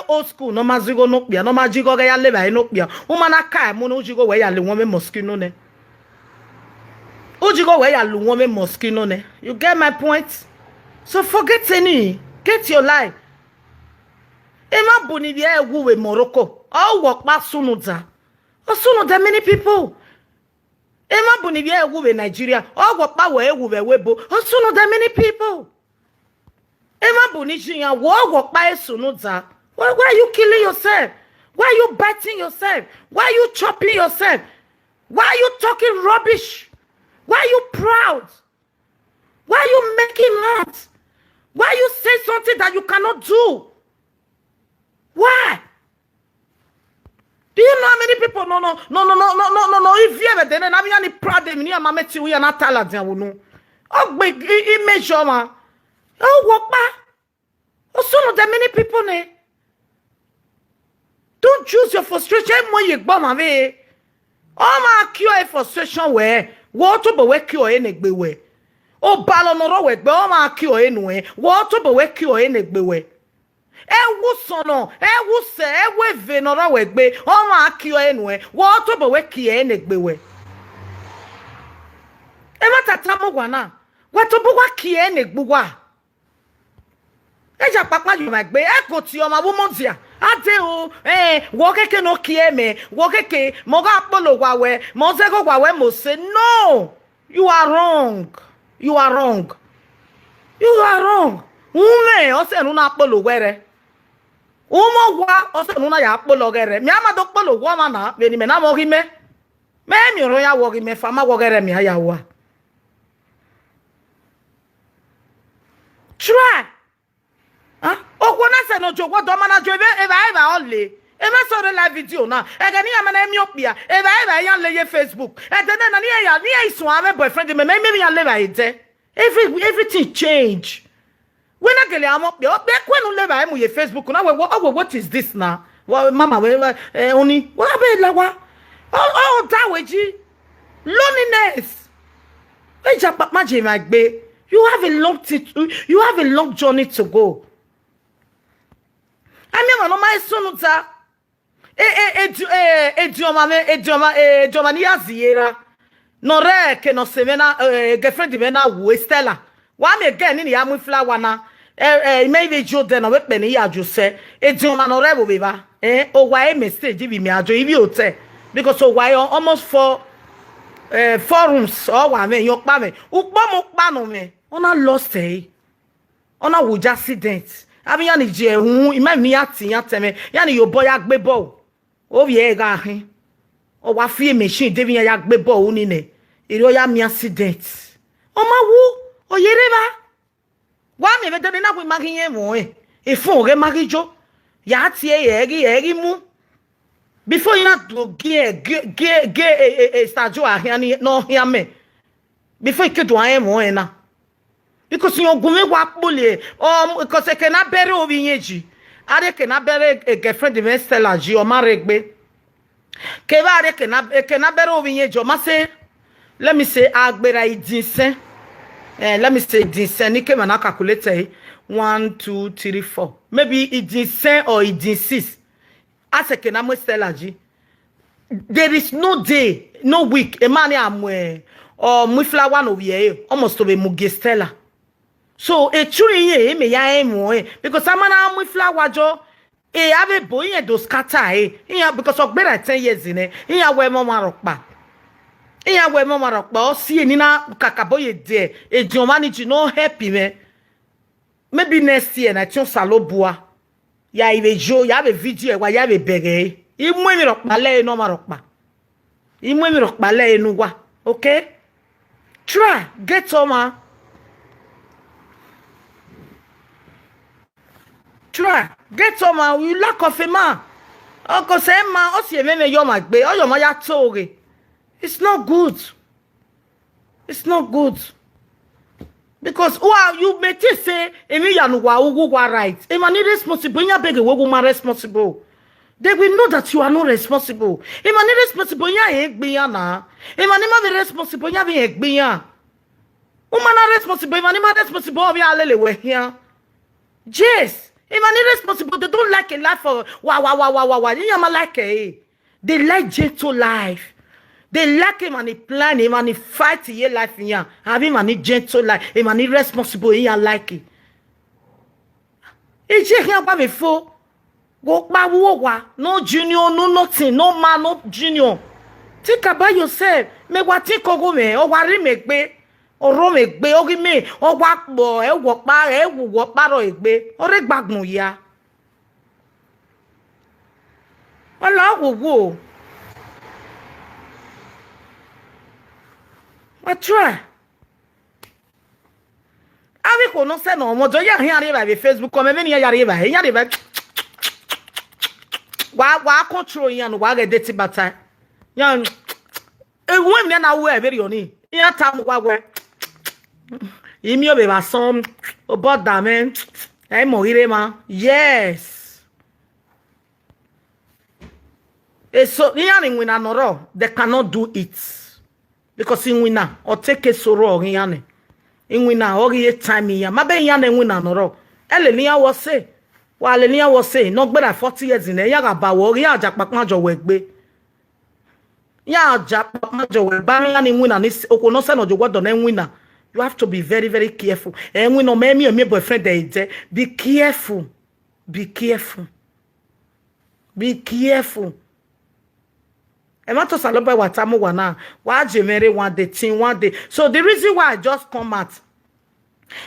old school. No mazigo no bia. No majigo ga ya leba no bia. Umana kai mo no jigo we ya le won mosquito ne. Ujigo where you woman mosquito ne. You get my point? So forget any. Get your life. Ema bonivia we Morocco. All work back sunuza. Oh sunuza many people. Ema bonivia we Nigeria. All work back we webo. Oh sunuza many people. Ema bonijia work back sunuza. Why are you killing yourself? Why are you biting yourself? Why are you chopping yourself? Why are you talking rubbish? Why are you proud? Why are you making mouths? Why you say something that you cannot do? Why? Do you know how many people? No. If you ever done, I'm not proud of me. I'm not telling you, I'm not telling you. Oh, big image, ma. Oh, walk back. Oh, some of the many people, ne. Don't choose your frustration when you bomb away. Oh, my cure frustration where. wo to bo we ki o enegbe we o balo no ro we gbe o ma ki o enu e wo to bo we ki o enegbe we ewu sono ewu se ewu eve no ro we gbe o ma ki o enu e wo to bo we ki enegbe we e ma tata mo gwa na wa to bo wa ki enegbe wa eja papa you ma gbe e ko ti o ma wo mo dia ade o wo keke no ki eme wo keke mo ga polo wa we mo se go wa we mo say no, you are wrong, you are wrong, you are wrong. Ume o se nu na polo were umo wa o se nu na ya polo gere mi ama do polo wo ma na be ni me na mo gi me mi ro ya wo gi me fa ma wo gere mi aya wa try. Ogwona se no jogo do mana jo eva ole e me so la video na e ga ni ya mana mi opia eva ya le Facebook e de na ni isu ame boyfriend me ya le ba ite everything change when I get am opia o be kwenu le ba mu ye Facebook na what is this now? Well, mama we oni what be la wa oh that weji loneliness e ja papa je ma gbe you have a long journey to go. I mean, my son, Giovanni Aziera, no re che no se vena, girlfriend vena Stella. One again in the amu flower na, maybe Jordan or Penny ya Jose, Giovanni Revo viva, or why mistake give me a joy, because so why almost 4 forums or one, your mammy, Ukbamo me, on a lost day, on a wood accident. Abi yani je hu ima mi ati ateme yani yo boy agbe bo o vie ga hin o wa fie machine debi ya agbe bo uni ne iro ya mi accident o ma wu o yere ba wa mi be de na ku magi yen mo e fun re magi jo ya ti eri mu before you not do ge stajo ahian no hia me before you do an mo na because you go me wa pole because e can bere obi yeji are can bere a girlfriend de Stella ji o ma regbe ke ba are can bere obi yeji o ma say let me say agbera idinsen let me say idinsen ni ke ma na calculate 1 2 3 4 maybe idinsen or idin6 as a can am Stella ji there is no day no week e man am or mu flower no we almost to be muge Stella. So a tree ye me ya because I'm an with flower jo have a boy and those scatter because of better 10 years in it. Here where Mama Rockba. Here where Mama Rockba see Nina Kakaboye there. A Giovanni no happy me. Maybe next year na tion salobua. Ya ive jo ya have a video where you have a begay. You me rock ballet no marokba. You me rock ballet no wa. Okay? Try get on. Try get some you lack of a man. Uncle say man, o si me yo ma gbe, o yo ma ya toge. It's not good. It's not good. Because you may say emi ya no wa right. E man responsible, nya beg we ma responsible. They will know that you are not responsible. E man responsible nya egbe ya na. E man ma be responsible nya be egbe ya. O man responsible, e man ma responsible obi alele we here. Yes. If I'm irresponsible, they don't like a life for wow. You know, like they like gentle life. They like him and he plan him and he fight your life in here. Have him and he gentle life. Him and he responsible in here like it. It's just here before. Go back no junior, no nothing, no man, no junior. Think about yourself. Me what think go me or worry make be. Oro me gbe ogi me o wa po e wo pa ro egbe ore gbagun ya wala wo I try abi ko no se no mo jo ya hin are ba be Facebook ko me ni ya re ba wa control yan no wa ga date bata yan e wo me na wo e be oni yan tam wa we Imi obe basom about that man. I morire ma. Yes. So when they cannot do it because in winner or take a sorrow yane. In winner or ye time ya. Mabe yane winner no. Elenia was say. While Elenia was saying, not better 40 years in a yaga bawo, ya jack majo wegbe. Ya jack majo wegbe, and winner is okonosa no jogo don winner. You have to be very, very careful. And we know me and my boyfriend there. Be careful. Be careful. Be careful. And what to celebrate what I'm wana? Why Jemere one day, team one day. So the reason why I just come out,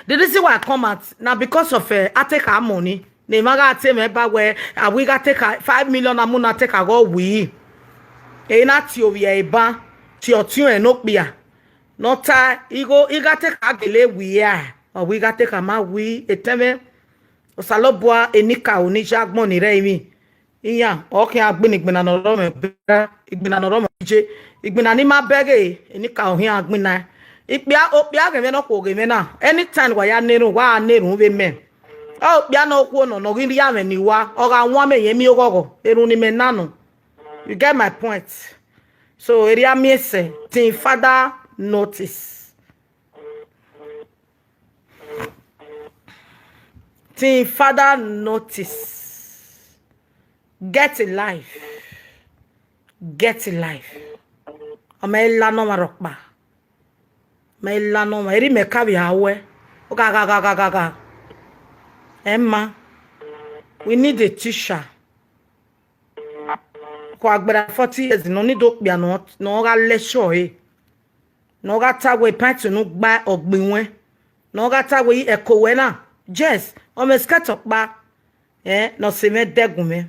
the reason why I come out now because of I take our money. Ne maga take me back where we got take 5 million. I'm gonna take a go we. E na ti owi e ba ti otun e no pia. Nota iga take agele we ya. Or we got take a ma we eteme. Osalobwa enika oni jagbon ni re mi. Iya oke agbin igbina no ro me bera igbina no ro me je igbina ni ma bege enika ohin agbina ipia opia ge me no ko ge me na anytime wa ya neru we me opia no ko no ri ya me ni wa o ga won me yen mi ogogo eru ni me nanu. You get my point. So area me say tin father notice. Tin father notice. Get a life. Get a life. Amela no marokba. Mela no eri me kabi hawe. Ga. Emma, we need a teacher. Kwa agbera 40 years no need to be no ga lecture e. No ga tawe pint no gba ogbinwe. No ga tawe ekowe na. Yes, o me scatter ba. No se me degume.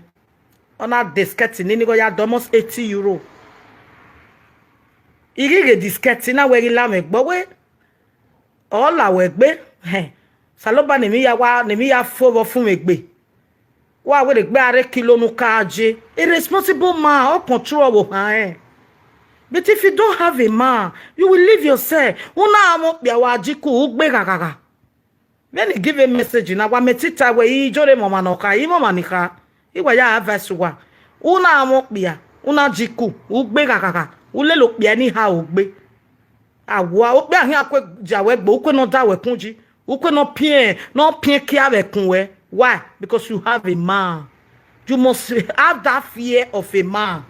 On a disquette ni go ya almost 80 euro. Igi disquette na we la me gbo we. O la we gbe. Saloba ni mi ya fo fun me gbe. Wa we de gbe are kilo nu kaaje. Irresponsible man or control wo han. But if you don't have a man, you will leave yourself. Una amo bia wa jiku ugbe kaka. When you give a message na wa metita we I jore mama no ka I mama nika. Iwa ya aveswa una amokbia una jiku ugbe kakaka ulelo pia ni ha ugbe awa okbe ahin akwe jawe gbo ukwe no dawe kunji ukwe no pien ki ave kunwe. Why? Because you have a man. You must have that fear of a man.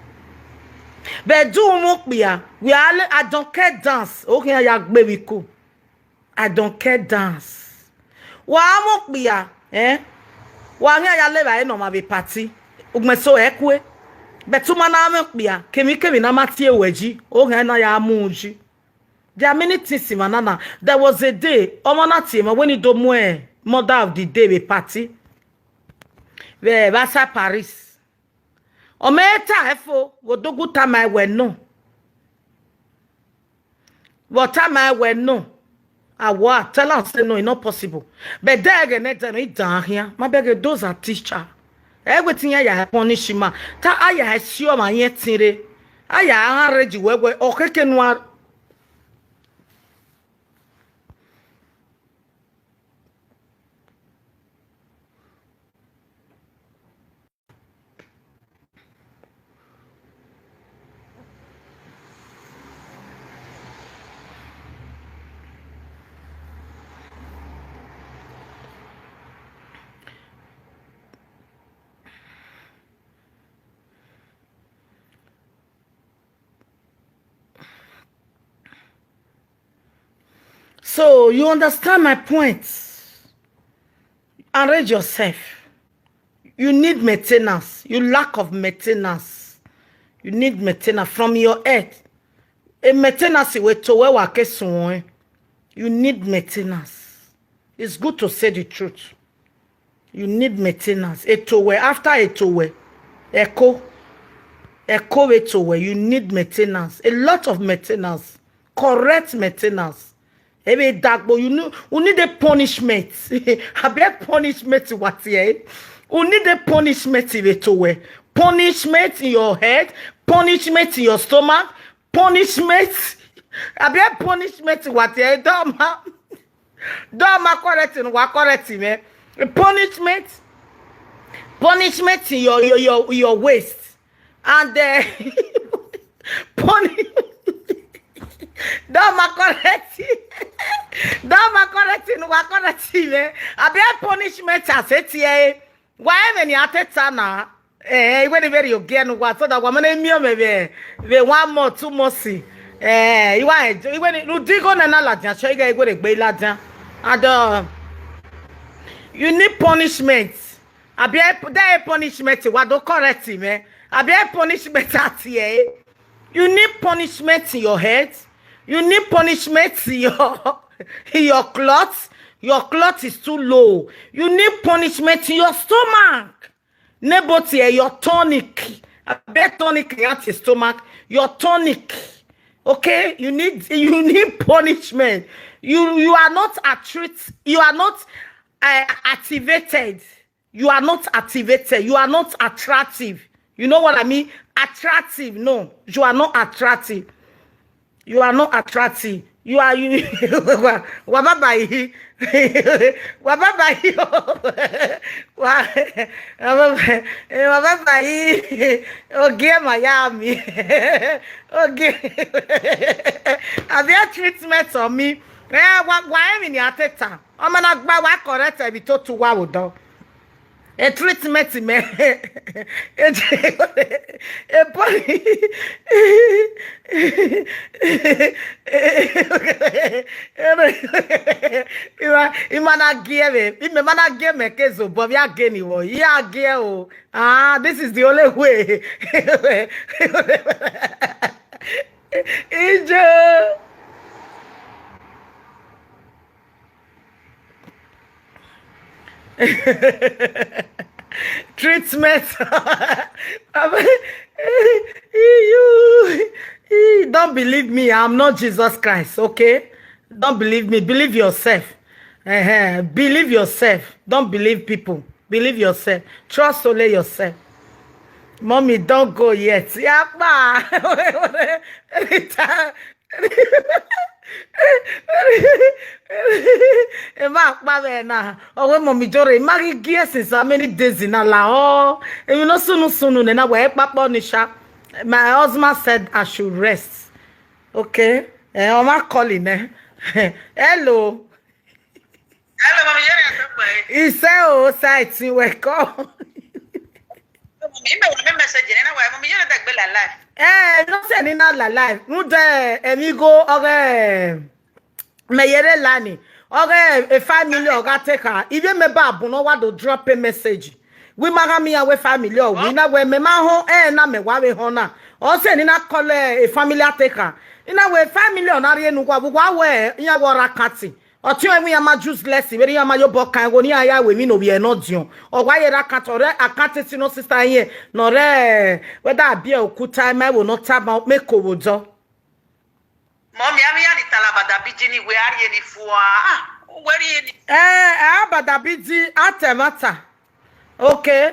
But do mokbia we are I don't care dance. Okay ya gbe we ko I don't care dance. Wa mokbia wa nya ya leba no ma be party ugmeso ekwe betuma na amekpia kemi na matie weji o he na ya amuji. There are many things in manana. There was a day omana team when you do more mother of the day be party we basa Paris o meta efo godogu time we no what time we no. Awa tell us say no, it's not possible. But there again, it down here. My beg those are teacher. Everything I punish ma. Ta aya sure ma yet tire. Aya ready we okay noir. So you understand my point. Arrange yourself. You need maintenance. You lack of maintenance. You need maintenance from your head. A maintenance way to where work. You need maintenance. It's good to say the truth. You need maintenance. After echo you need maintenance. A lot of maintenance. Correct maintenance. Ebe dagbo you need a punishment. Habe punishment what here? You need a punishment itowe. Punishment in your head, punishment in your stomach, punishment. Habe punishment what here? Don't correct me. Punishment in your waist. And Don't ma correct. Don't ma correct no wa correct me. Abi punishment as etie. Why many ateta na? When very again wa so that woman emi me 1 more 2 more see. You when you dig on na lajan so you go gbe lajan. And you need punishment. Abi there punishment wa do correct me. Abi punishment at here. You need punishment in your head. You need punishment in your clothes. Your cloth is too low. You need punishment in your stomach. Nebotie, your tonic. A bit tonic in your stomach. Your tonic. Okay? You need punishment. You are not you are not activated. You are not activated. You are not attractive. You know what I mean? Attractive. No, you are not attractive. You are not attractive. You are you. Wababai. Wababai. Wababai. Okay, Miami. Okay. Have you treatment on me? Why am in your teta? I'm gonna buy correct every to wow dog. A treatment me this is the only way. Treatment. You don't believe me. I'm not Jesus Christ. Okay, don't believe me. Believe yourself. Believe yourself. Don't believe people. Believe yourself. Trust only yourself. Mommy, don't go yet. Mommy Jore, marry gear since how many days in Allah. And you know, soon, and I wear papa nisha. My husband said I should rest. Okay, and I'm calling. Hello. Hello, Mommy Jore. He said, "Oh, sight, you wake up." No say na la life. Mude emigo oge meyere lani. Oge a family oga take her. Even me babu no wa do drop a message. We magami awe family o we na we me ma ho na me wa we ho na. O say ni na call a family take her. Ina we family on ari enu kwa wa we nya wo rakati. Otu emu ya ma useless we ya ma yo bokan go ni aya we mi no be no dion o wa ye rakata ore akateti no sister here no re whether abia okuta ma we no taba make owojo Mommy ami ya ni talabada bijini we ari eni fuwa where eni abada biji atemata okay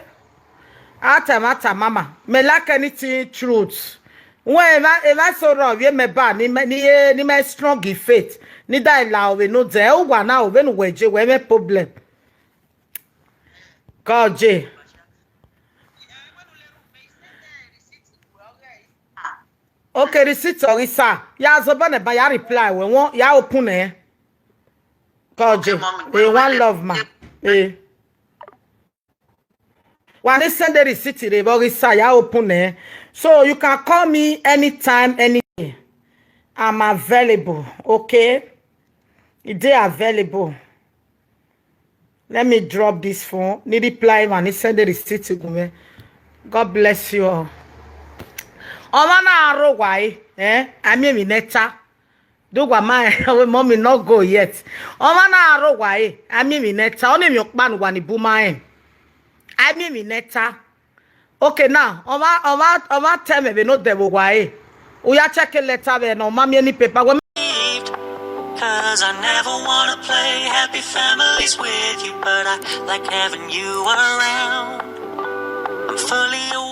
atemata mama me like anything truth when if so wrong we me ba ni me strong in faith ni die la we no there o wa na o we no weje we me problem God J okay receipt or isa ya zo ba ne ba ya reply we won ya open eh God J we one love ma when send the receipt re ba isa ya open eh so you can call me anytime anywhere I'm available okay. They are available. Let me drop this phone. Need reply and send the receipt to me. God bless you all. Omana aro why? I mean me neta. Do what my mommy not go yet. Omana aro why? I mean me neta. Only me okban wani buma. I mean me neta. Okay now. Oma tell me we no devil why. Uya check a letter we no mami any paper. Cause I never wanna play happy families with you, but I like having you around. I'm fully aware